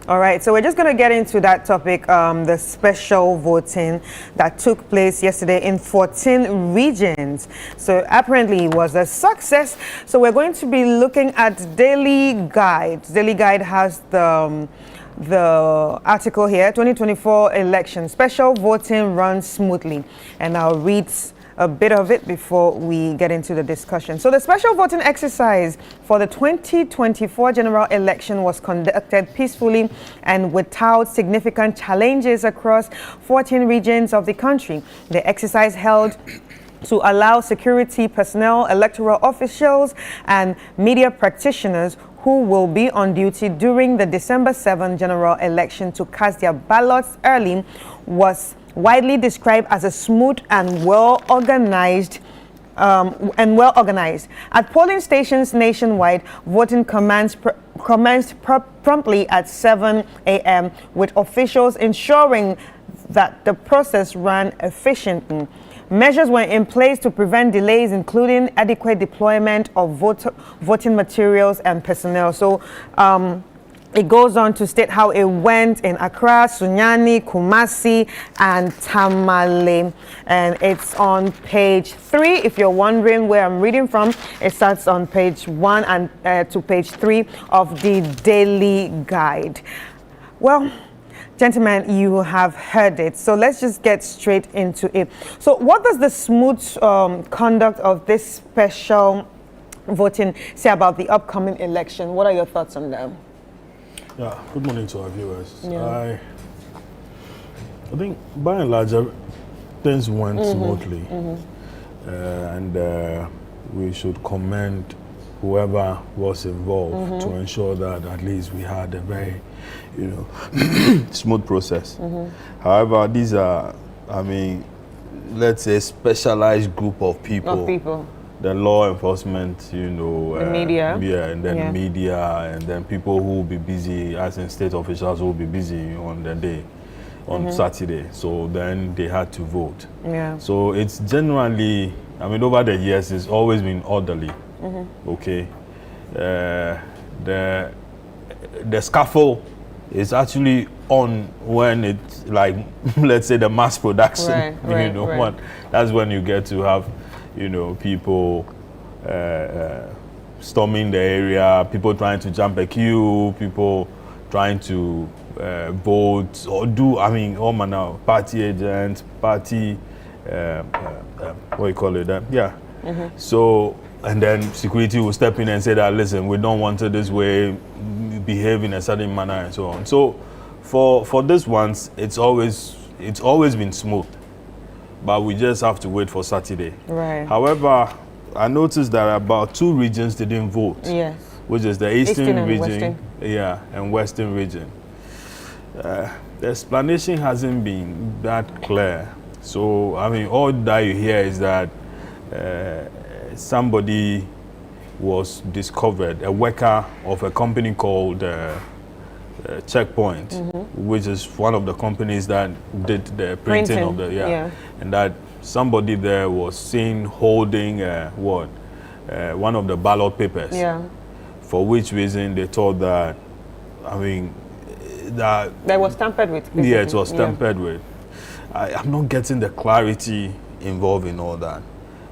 All right, so we're just going to get into that topic, the special voting that took place yesterday in 14 regions. So apparently it was a success. So we're going to be looking at Daily Guide. Daily Guide has the article here, 2024 election, special voting runs smoothly. And I'll read a bit of it before we get into the discussion. So the special voting exercise for the 2024 general election was conducted peacefully and without significant challenges across 14 regions of the country. The exercise held to allow security personnel, electoral officials, and media practitioners who will be on duty during the December 7 general election to cast their ballots early was widely described as a smooth and well-organized. At polling stations nationwide, voting commenced promptly at 7 a.m. with officials ensuring that the process ran efficiently. Measures were in place to prevent delays, including adequate deployment of voting materials and personnel. So it goes on to state how it went in Accra, Sunyani, Kumasi, and Tamale. And it's on page 3. If you're wondering where I'm reading from, it starts on page 1 and to page 3 of the Daily Guide. Well, gentlemen, you have heard it. So let's just get straight into it. So what does the smooth conduct of this special voting say about the upcoming election? What are your thoughts on that? Yeah, good morning to our viewers. Yeah. I think by and large things went smoothly, and we should commend whoever was involved to ensure that at least we had a very, smooth process. However, these are, let's say, specialized group of people. The law enforcement, the media. Yeah, and then media, and then people who will be busy, as in state officials who will be busy on the day, on Saturday. So then they had to vote. Yeah. So it's generally, over the years, it's always been orderly. Okay. The scaffold is actually on when it's like, let's say, the mass production. Right. That's when you get to have people storming the area, people trying to jump a queue, people trying to vote or do, all manner, party agents, party, what you call it, So, and then security will step in and say that, listen, we don't want it this way, behave in a certain manner and so on. So, for this ones, it's always been smooth. But we just have to wait for Saturday. Right. However, I noticed that about 2 regions didn't vote. Yes. Which is the Eastern region, Western. And Western region. The explanation hasn't been that clear. So, all that you hear is that somebody was discovered, a worker of a company called Checkpoint, which is one of the companies that did the printing of the and that somebody there was seen holding one of the ballot papers, for which reason they thought that that was tampered with. Basically. Yeah, it was tampered with. I'm not getting the clarity involved in all that.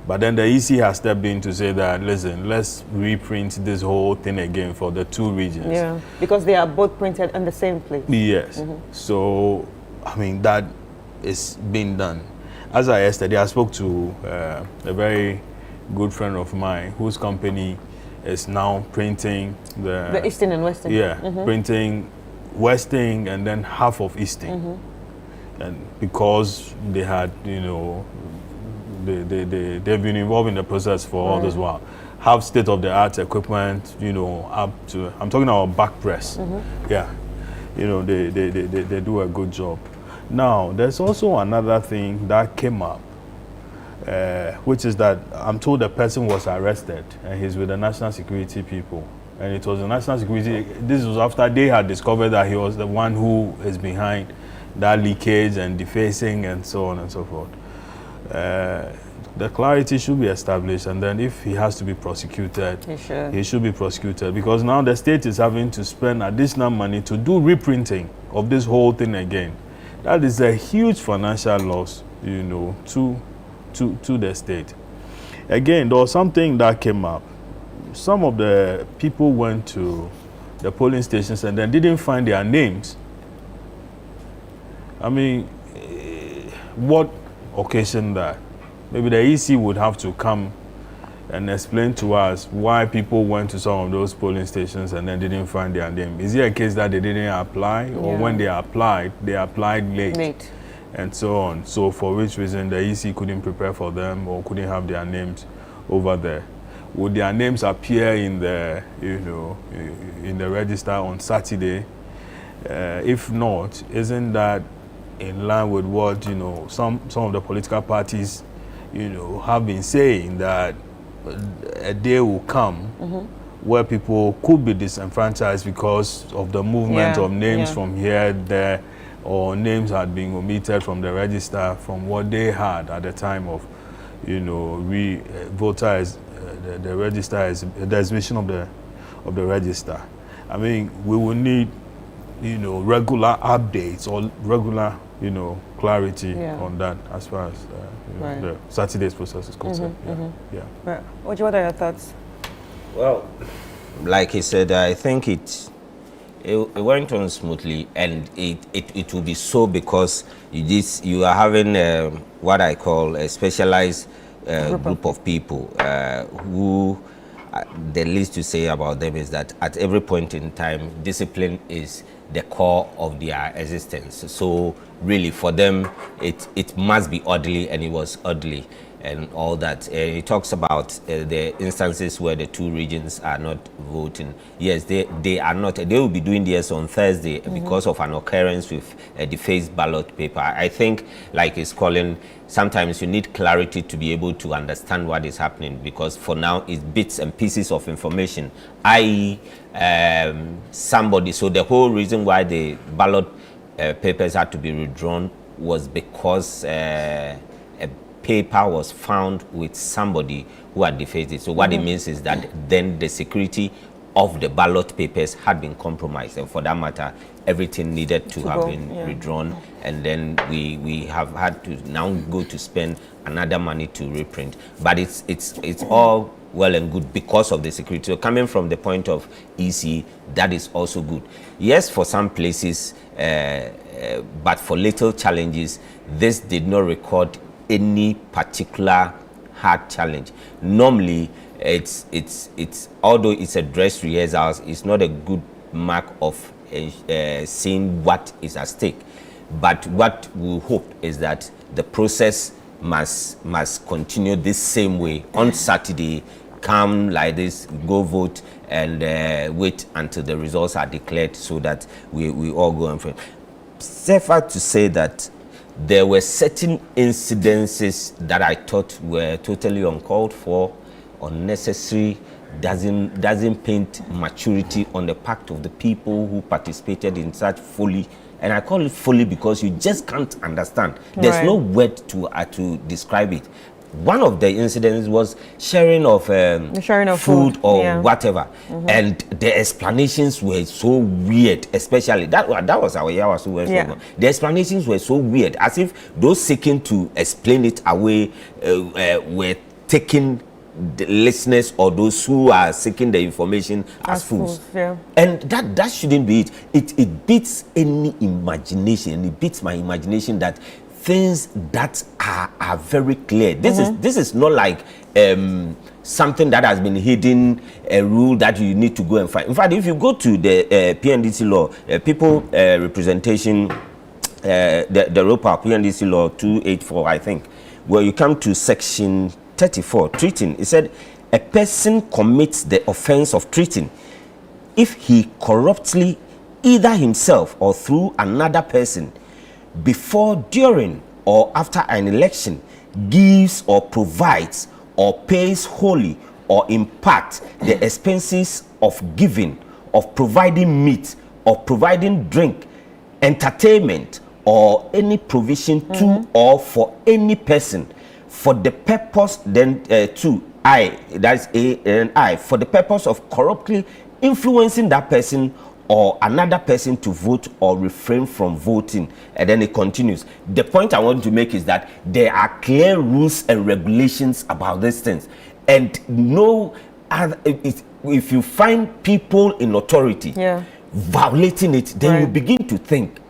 But then the EC has stepped in to say that, listen, let's reprint this whole thing again for the 2 regions. Yeah, because they are both printed in the same place. Yes. So, that is being done. As I yesterday, I spoke to a very good friend of mine whose company is now printing the Eastern and Western. Yeah, printing Western and then half of Eastern. And because they had, they've been involved in the process for all this while. Have state-of-the-art equipment, up to, I'm talking about back press. Yeah, they do a good job. Now, there's also another thing that came up, which is that I'm told the person was arrested and he's with the national security people. And it was the national security, this was after they had discovered that he was the one who is behind that leakage and defacing and so on and so forth. the clarity should be established, and then if he has to be prosecuted, he should be prosecuted, because now the state is having to spend additional money to do reprinting of this whole thing again. That is a huge financial loss, you know, to the state. Again, there was something that came up. Some of the people went to the polling stations and then didn't find their names. I mean, what occasioned that? Maybe the EC would have to come and explain to us why people went to some of those polling stations and then didn't find their name. Is it a case that they didn't apply, or when they applied late, and so on? So for which reason the EC couldn't prepare for them or couldn't have their names over there? Would their names appear in the, you know, in the register on Saturday? If not, isn't that in line with what, you know, some of the political parties, you know, have been saying, that a day will come where people could be disenfranchised because of the movement of names from here, there, or names had been omitted from the register from what they had at the time of, you know, the register is the exhibition of the register. I mean, we will need, you know, regular updates or regular, you know, clarity on that as far as you know, the Saturday's process is concerned. Right. What are your thoughts? Well, like he said, I think it went on smoothly, and it will be so because you are having what I call a specialized group of people who the least to say about them is that at every point in time, discipline is the core of their existence. So really for them, it must be orderly, and it was orderly and all that. He talks about the instances where the two regions are not voting. Yes, they are not. They will be doing this on Thursday because of an occurrence with a defaced ballot paper. I think, like he's calling, sometimes you need clarity to be able to understand what is happening, because for now it's bits and pieces of information, i.e. somebody. So the whole reason why the ballot papers had to be withdrawn was because a paper was found with somebody who had defaced it. So what it means is that then the security of the ballot papers had been compromised, and for that matter, everything needed to have been withdrawn, and then we have had to now go to spend another money to reprint. But it's all well and good because of the security. So coming from the point of EC, that is also good. Yes, for some places, but for little challenges, this did not record any particular hard challenge. Normally, it's although it's a dress rehearsals, it's not a good mark of seeing what is at stake. But what we hope is that the process must continue this same way on Saturday. Come like this, go vote, and wait until the results are declared, so that we all go and front. Safer to say that there were certain incidences that I thought were totally uncalled for, unnecessary, doesn't paint maturity on the part of the people who participated in such folly. And I call it folly because you just can't understand. There's no word to describe it. One of the incidents was sharing of food or whatever, and the explanations were so weird. Especially that was our year. The explanations were so weird, as if those seeking to explain it away were taking the listeners or those who are seeking the information as fools. And that shouldn't be it. It beats any imagination. It beats my imagination that things that are very clear. This is not like something that has been hidden, a rule that you need to go and find. In fact, if you go to the PNDC law, people representation, the ROPA PNDC law 284, I think, where you come to section 34, treating, it said a person commits the offense of treating if he corruptly, either himself or through another person, before, during, or after an election, gives or provides or pays wholly or in part the expenses of giving, of providing meat, of providing drink, entertainment, or any provision to or for any person for the purpose, then two, I, that's A and I, for the purpose of corruptly influencing that person or another person to vote or refrain from voting. And then it continues. The point I want to make is that there are clear rules and regulations about these things. And no other, if you find people in authority violating it, then you begin to think,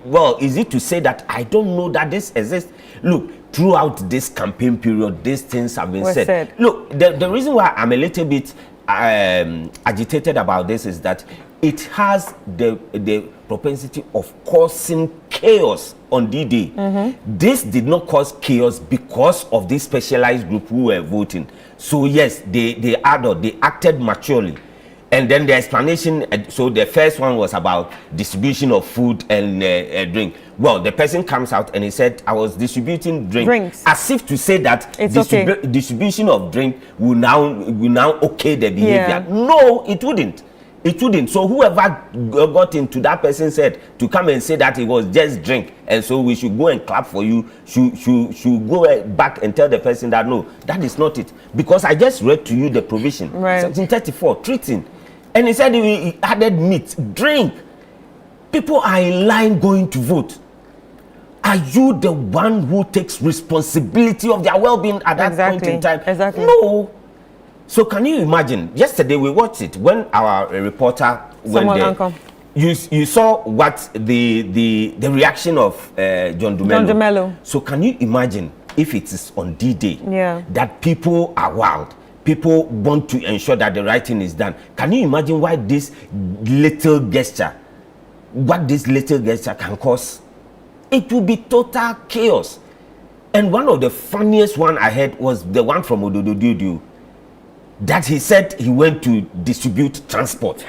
well, is it to say that I don't know that this exists? Look, throughout this campaign period, these things have been said. Look, the reason why I'm a little bit agitated about this is that it has the propensity of causing chaos on D-Day. This did not cause chaos because of this specialized group who were voting. So yes, they acted maturely. And then the explanation, so the first one was about distribution of food and drink. Well, the person comes out and he said, I was distributing drinks. As if to say that distribution of drink will now okay the behavior. No, it wouldn't. It wouldn't. So whoever got into that person's head to come and say that it was just drink, and so we should go and clap for you, should go back and tell the person that no, that is not it. Because I just read to you the provision. Section 34, treating. And he said he added meat, drink. People are in line going to vote. Are you the one who takes responsibility of their well-being at that point in time? No. So can you imagine? Yesterday we watched it when our reporter went there. You saw what the reaction of John Dumelo. So can you imagine if it is on D-Day that people are wild? People want to ensure that the right thing is done. Can you imagine why this little gesture, what this little gesture can cause? It will be total chaos. And one of the funniest one I heard was the one from Odododudu, that he said he went to distribute transport.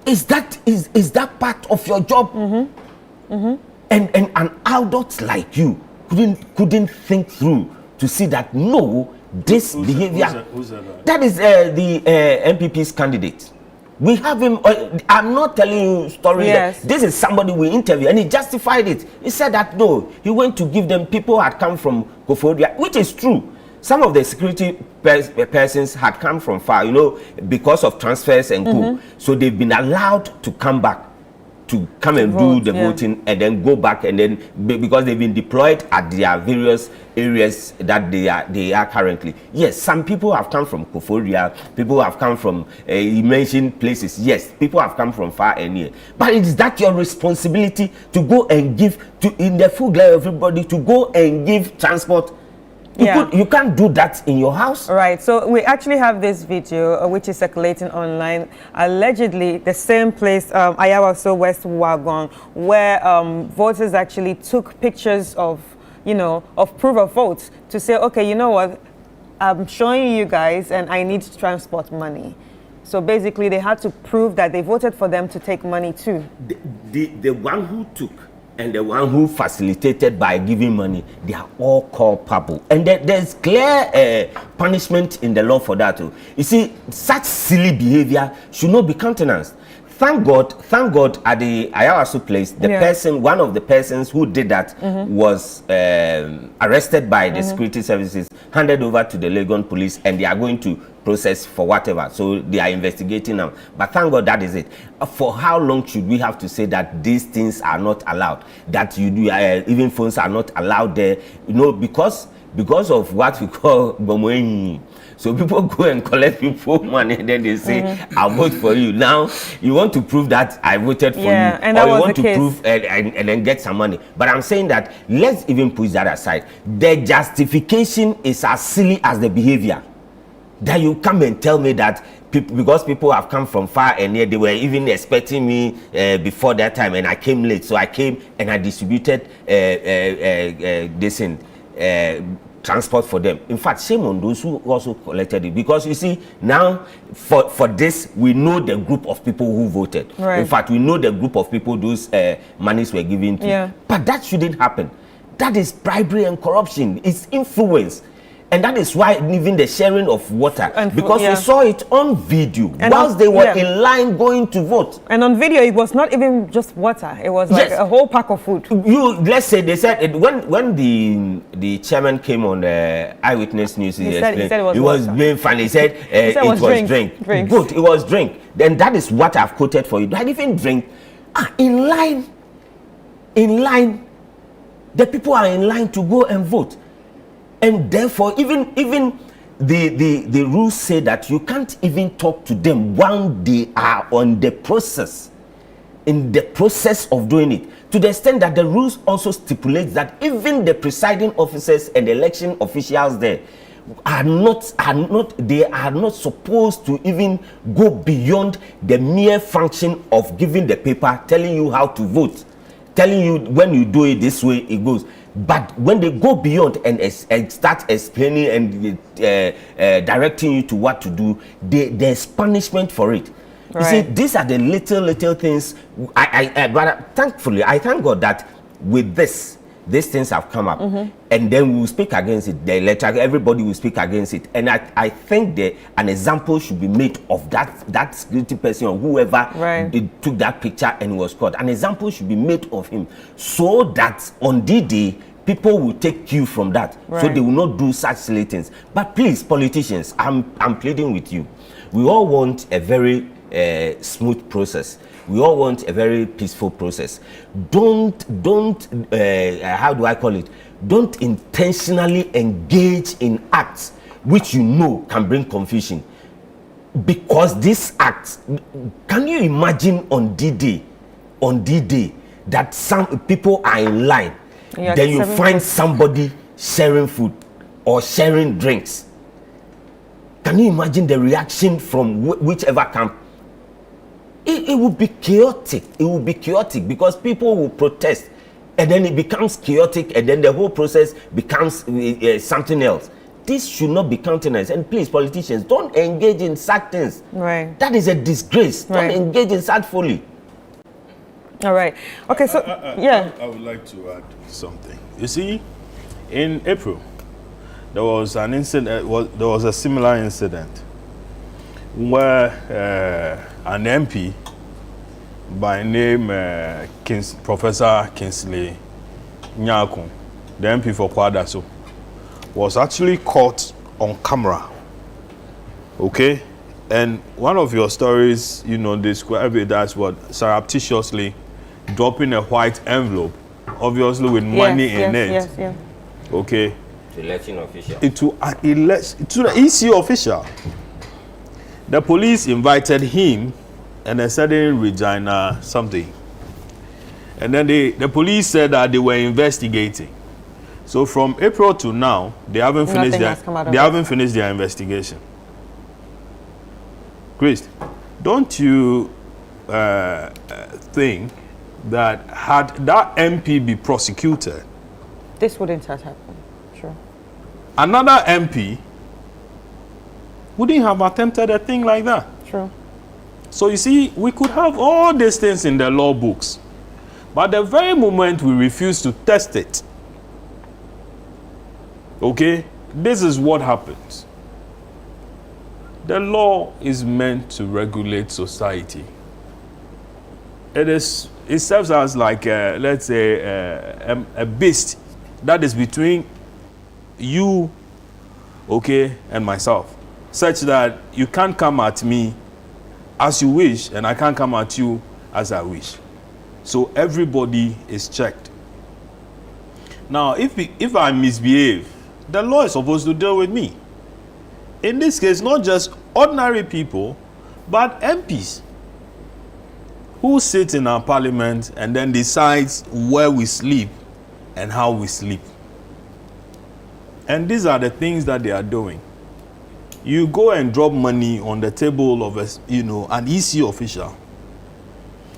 Is that part of your job? And an adult like you couldn't think through to see that no, this behavior. That is the MPP's candidate. We have him. I'm not telling you story. This is somebody we interviewed, and he justified it. He said that no, he went to give them. People had come from Koforia, which is true. Some of the security persons had come from far, because of transfers and co. So they've been allowed to come back, to come and do the voting, and then go back, and then because they've been deployed at their various areas that they are currently. Yes, some people have come from Koforia, people have come from you mentioned places. Yes, people have come from far and near. But is that your responsibility to go and give in the full glare of everybody to go and give transport? You can't do that in your house. Right. So we actually have this video which is circulating online. Allegedly, the same place, Ayawaso West Wagon, where voters actually took pictures of, of proof of votes to say, okay, you know what, I'm showing you guys and I need transport money. So basically, they had to prove that they voted for them to take money too. The one who took and the one who facilitated by giving money, they are all culpable. And there's clear punishment in the law for that too. You see, such silly behavior should not be countenanced. Thank God at the Ayawaso place, one of the persons who did that was arrested by the security services, handed over to the Legon police, and they are going to process for whatever. So they are investigating now. But thank God that is it. For how long should we have to say that these things are not allowed? That even phones are not allowed there? Because of what we call Bomoeni. So people go and collect people money, and then they say, I'll vote for you. Now, you want to prove that I voted for you. And or you want to prove and then get some money. But I'm saying that, let's even push that aside. The justification is as silly as the behavior. That you come and tell me that because people have come from far and near, they were even expecting me before that time, and I came late. So I came and I distributed transport for them. In fact, shame on those who also collected it, because you see, now for this, we know the group of people who voted. In fact, we know the group of people those monies were given to. But that shouldn't happen. That is bribery and corruption. It's influence. And that is why even the sharing of water, And because we saw it on video and whilst they were in line going to vote. And on video, it was not even just water; it was like a whole pack of food. Let's say they said when the chairman came on Eyewitness News, he said it was being funny. He said it was drink. Good, it was drink. Then that is what I've quoted for you. Not even drink. In line. The people are in line to go and vote. And therefore, even the rules say that you can't even talk to them while they are on the process, in the process of doing it. To the extent that the rules also stipulate that even the presiding officers and election officials there are not supposed to even go beyond the mere function of giving the paper, telling you how to vote, telling you when you do it this way it goes. But when they go beyond and start explaining and directing you to what to do, there's punishment for it. Right. You see, these are the little things. But thankfully, I thank God that with these things have come up, and then we will speak against it. The electoral, everybody will speak against it, and I think an example should be made of that security person or whoever took that picture and was caught. An example should be made of him, so that on D-Day people will take cue from that, so they will not do such silly things. But please, politicians, I'm pleading with you. We all want a very smooth process. We all want a very peaceful process. Don't how do I call it? Don't intentionally engage in acts which you know can bring confusion. Because these acts, can you imagine on D-Day that some people are in line, then you find somebody sharing food or sharing drinks? Can you imagine the reaction from whichever camp? It will be chaotic. It will be chaotic because people will protest, and then it becomes chaotic, and then the whole process becomes something else. This should not be countenanced. And please, politicians, don't engage in such things. Right. That is a disgrace. Don't engage in such folly. All right. Okay. So I would like to add something. You see, in April, there was an incident. There was a similar incident where an MP by name Professor Kingsley Nyakun, the MP for Kwadaso, was actually caught on camera. Okay? And one of your stories, describe it as what? Surreptitiously dropping a white envelope, obviously with money in it. Yes. Okay? Election official. To the EC official. The police invited him and a certain Regina something. And then the police said that they were investigating. So from April to now, they haven't finished their investigation. Chris, don't you think that had that MP be prosecuted, this wouldn't have happened? Sure. Another MP wouldn't have attempted a thing like that. True. So you see, we could have all these things in the law books, but the very moment we refuse to test it, okay, this is what happens. The law is meant to regulate society. It serves as like, let's say, a beast that is between you, okay, and myself, such that you can't come at me as you wish, and I can't come at you as I wish. So everybody is checked. Now, if I misbehave, the law is supposed to deal with me. In this case, not just ordinary people, but MPs who sit in our parliament and then decides where we sleep and how we sleep. And these are the things that they are doing. You go and drop money on the table of an EC official.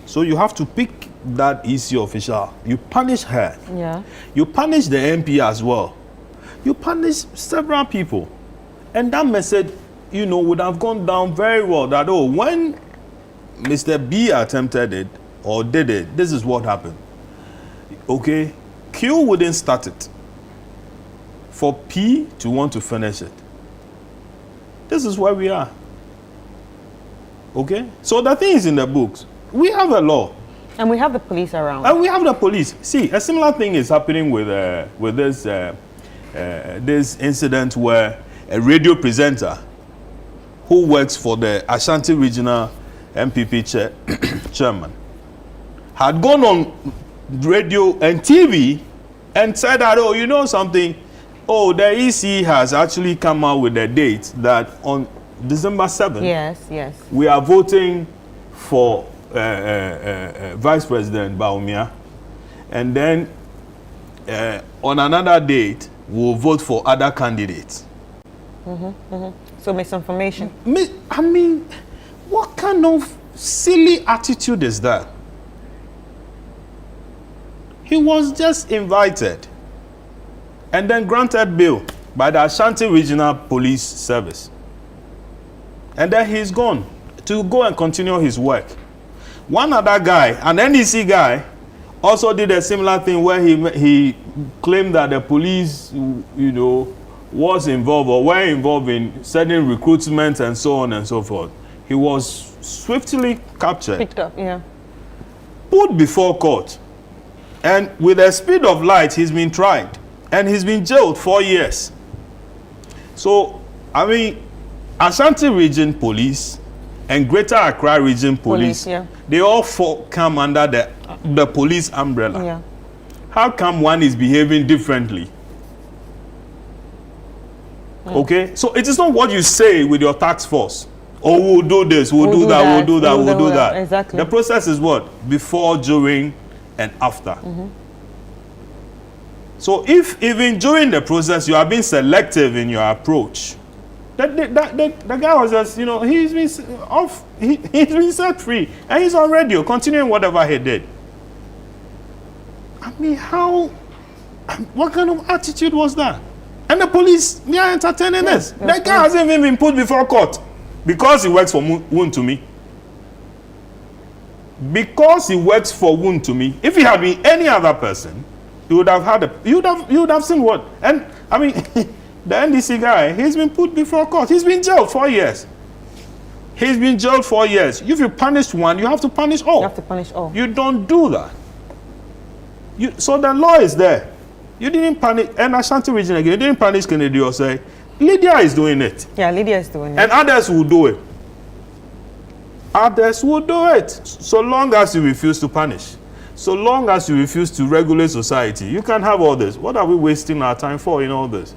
So you have to pick that EC official. You punish her. Yeah. You punish the MP as well. You punish several people. And that message, would have gone down very well. That, when Mr. B attempted it or did it, this is what happened. Okay? Q wouldn't start it. for P to want to finish it. This is where we are. Okay? So the thing is in the books. We have a law. And we have the police around. And we have the police. See, a similar thing is happening with this incident where a radio presenter who works for the Ashanti Regional MPP chairman had gone on radio and TV and said that, oh, you know something? Oh, the EC has actually come out with a date that on December 7th, yes, we are voting for Vice President Baumia, and then on another date we'll vote for other candidates. So misinformation. I mean, what kind of silly attitude is that? He was just invited and then granted bail by the Ashanti Regional Police Service, and then he's gone to go and continue his work. One other guy, an NDC guy, also did a similar thing where he claimed that the police, you know, was involved or were involved in certain recruitment and so on and so forth. He was swiftly captured, Picked up, yeah. put before court, and with the speed of light, he's been tried and he's been jailed 4 years. So, I mean, Ashanti Region Police and Greater Accra Region Police, Yeah. they all come under the police umbrella. Yeah. How come one is behaving differently? Okay, so it is not what you say with your task force. Oh, we'll do this, we'll do that, we'll do that, we'll do that. Exactly. The process is what? Before, during, and after. So if even during the process you are being selective in your approach, the guy was just, you know, he's been off, he's been set free, and he's on radio, continuing whatever he did. I mean, what kind of attitude was that? And the police, they are entertaining this. The guy hasn't even been put before court because he works for Woon to me. Because he works for Woon to me. If he had been any other person, you would have had you would have seen what? And I mean, the NDC guy, he's been put before court. He's been jailed 4 years. He's been jailed 4 years. If you punish one, you have to punish all. You have to punish all. You don't do that. So the law is there. You didn't punish, and Ashanti Region again, you didn't punish Kennedy or say, Lydia is doing it. Yeah, Lydia is doing it. And others will do it. Others will do it. So long as you refuse to punish. So long as you refuse to regulate society, you can have all this. What are we wasting our time for in all this?